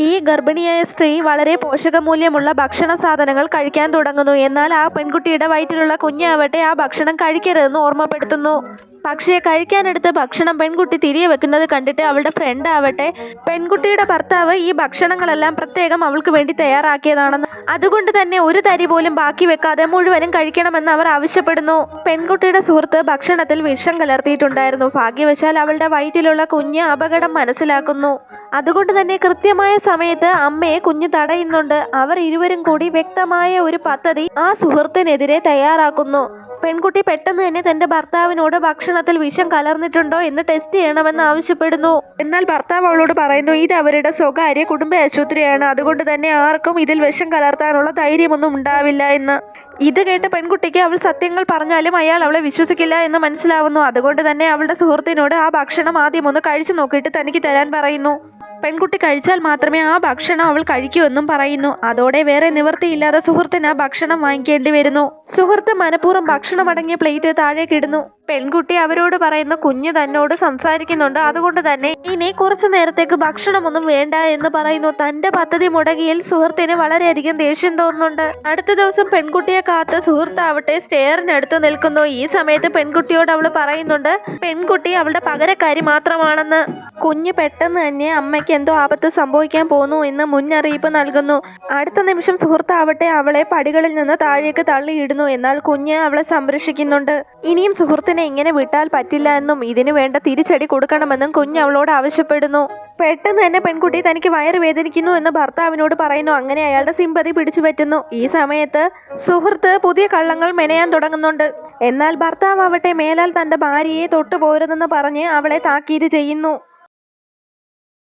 ഈ ഗർഭിണിയായ സ്ത്രീ വളരെ പോഷകമൂല്യമുള്ള ഭക്ഷണ സാധനങ്ങൾ കഴിക്കാൻ തുടങ്ങുന്നു. എന്നാൽ ആ പെൺകുട്ടിയുടെ വയറ്റിലുള്ള കുഞ്ഞാവട്ടെ ആ ഭക്ഷണം കഴിക്കരുതെന്ന് ഓർമ്മപ്പെടുത്തുന്നു. പക്ഷേ കഴിക്കാനെടുത്ത് ഭക്ഷണം പെൺകുട്ടി തിരികെ വെക്കുന്നത് കണ്ടിട്ട് അവളുടെ ഫ്രണ്ട് ആവട്ടെ പെൺകുട്ടിയുടെ ഭർത്താവ് ഈ ഭക്ഷണങ്ങളെല്ലാം പ്രത്യേകം അവൾക്ക് വേണ്ടി തയ്യാറാക്കിയതാണെന്ന്, അതുകൊണ്ട് തന്നെ ഒരു തരി പോലും ബാക്കി വെക്കാതെ മുഴുവനും കഴിക്കണമെന്ന് അവർ ആവശ്യപ്പെടുന്നു. പെൺകുട്ടിയുടെ സുഹൃത്ത് ഭക്ഷണത്തിൽ വിഷം കലർത്തിയിട്ടുണ്ടായിരുന്നു. ഭാഗ്യവശാൽ അവളുടെ വയറ്റിലുള്ള കുഞ്ഞ് അപകടം മനസ്സിലാക്കുന്നു. അതുകൊണ്ട് തന്നെ കൃത്യമായ സമയത്ത് അമ്മയെ കുഞ്ഞ് തടയുന്നുണ്ട്. അവർ ഇരുവരും കൂടി വ്യക്തമായ ഒരു പദ്ധതി ആ സുഹൃത്തിനെതിരെ തയ്യാറാക്കുന്നു. പെൺകുട്ടി പെട്ടെന്ന് തന്നെ തന്റെ ഭർത്താവിനോട് ഭക്ഷണത്തിൽ വിഷം കലർന്നിട്ടുണ്ടോ എന്ന് ടെസ്റ്റ് ചെയ്യണമെന്ന് ആവശ്യപ്പെടുന്നു. എന്നാൽ ഭർത്താവ് അവളോട് പറയുന്നു, ഇത് അവരുടെ സ്വകാര്യ കുടുംബ ആശുപത്രിയാണ്, അതുകൊണ്ട് തന്നെ ആർക്കും ഇതിൽ വിഷം കലർത്താനുള്ള ധൈര്യമൊന്നും ഉണ്ടാവില്ല എന്ന്. ഇത് കേട്ട് പെൺകുട്ടിക്ക് അവൾ സത്യങ്ങൾ പറഞ്ഞാലും അയാൾ അവളെ വിശ്വസിക്കില്ല എന്ന് മനസ്സിലാവുന്നു. അതുകൊണ്ട് തന്നെ അവളുടെ സുഹൃത്തിനോട് ആ ഭക്ഷണം ആദ്യം ഒന്ന് കഴിച്ചു നോക്കിയിട്ട് തനിക്ക് തരാൻ പറയുന്നു. പെൺകുട്ടി കഴിച്ചാൽ മാത്രമേ ആ ഭക്ഷണം അവൾ കഴിക്കൂ എന്നും പറയുന്നു. അതോടെ വേറെ നിവൃത്തിയില്ലാതെ സുഹൃത്തിന് ആ ഭക്ഷണം വാങ്ങിക്കേണ്ടി വരുന്നു. സുഹൃത്ത് മനഃപൂർവ്വം ഭക്ഷണം അടങ്ങിയ പ്ലേറ്റ് താഴേക്ക് ഇടുന്നു. പെൺകുട്ടി അവരോട് പറയുന്നു, കുഞ്ഞ് തന്നോട് സംസാരിക്കുന്നുണ്ട്, അതുകൊണ്ട് തന്നെ ഇനി കുറച്ചു നേരത്തേക്ക് ഭക്ഷണമൊന്നും വേണ്ട എന്ന് പറയുന്നു. തന്റെ പദ്ധതി മുടങ്ങിയിൽ സുഹൃത്തിന് വളരെയധികം ദേഷ്യം തോന്നുന്നുണ്ട്. അടുത്ത ദിവസം പെൺകുട്ടിയെ കാത്ത് സുഹൃത്താവട്ടെ സ്റ്റെയറിനടുത്ത് നിൽക്കുന്നു. ഈ സമയത്ത് പെൺകുട്ടിയോട് അവൾ പറയുന്നുണ്ട് പെൺകുട്ടി അവളുടെ പകരക്കാരി മാത്രമാണെന്ന്. കുഞ്ഞ് പെട്ടെന്ന് തന്നെ അമ്മയ്ക്ക് എന്തോ ആപത്ത് സംഭവിക്കാൻ പോകുന്നു എന്ന് മുന്നറിയിപ്പ് നൽകുന്നു. അടുത്ത നിമിഷം സുഹൃത്താവട്ടെ അവളെ പടികളിൽ നിന്ന് താഴേക്ക് തള്ളിയിടുന്നു. എന്നാൽ കുഞ്ഞ് അവളെ സംരക്ഷിക്കുന്നുണ്ട്. ഇനിയും സുഹൃത്തിനെ ഇങ്ങനെ വിട്ടാൽ പറ്റില്ല എന്നും ഇതിനു വേണ്ട തിരിച്ചടി കൊടുക്കണമെന്നും കുഞ്ഞ് അവളോട് ആവശ്യപ്പെടുന്നു. പെട്ടെന്ന് തന്നെ പെൺകുട്ടി തനിക്ക് വയറ് വേദനിക്കുന്നു എന്ന് ഭർത്താവിനോട് പറയുന്നു. അങ്ങനെ അയാളുടെ സിമ്പതി പിടിച്ചു പറ്റുന്നു. ഈ സമയത്ത് സുഹൃത്ത് പുതിയ കള്ളങ്ങൾ മെനയാൻ തുടങ്ങുന്നുണ്ട്. എന്നാൽ ഭർത്താവ് ആവട്ടെ മേലാൽ തന്റെ ഭാര്യയെ തൊട്ടുപോരുതെന്ന് പറഞ്ഞ് അവളെ താക്കീത് ചെയ്യുന്നു.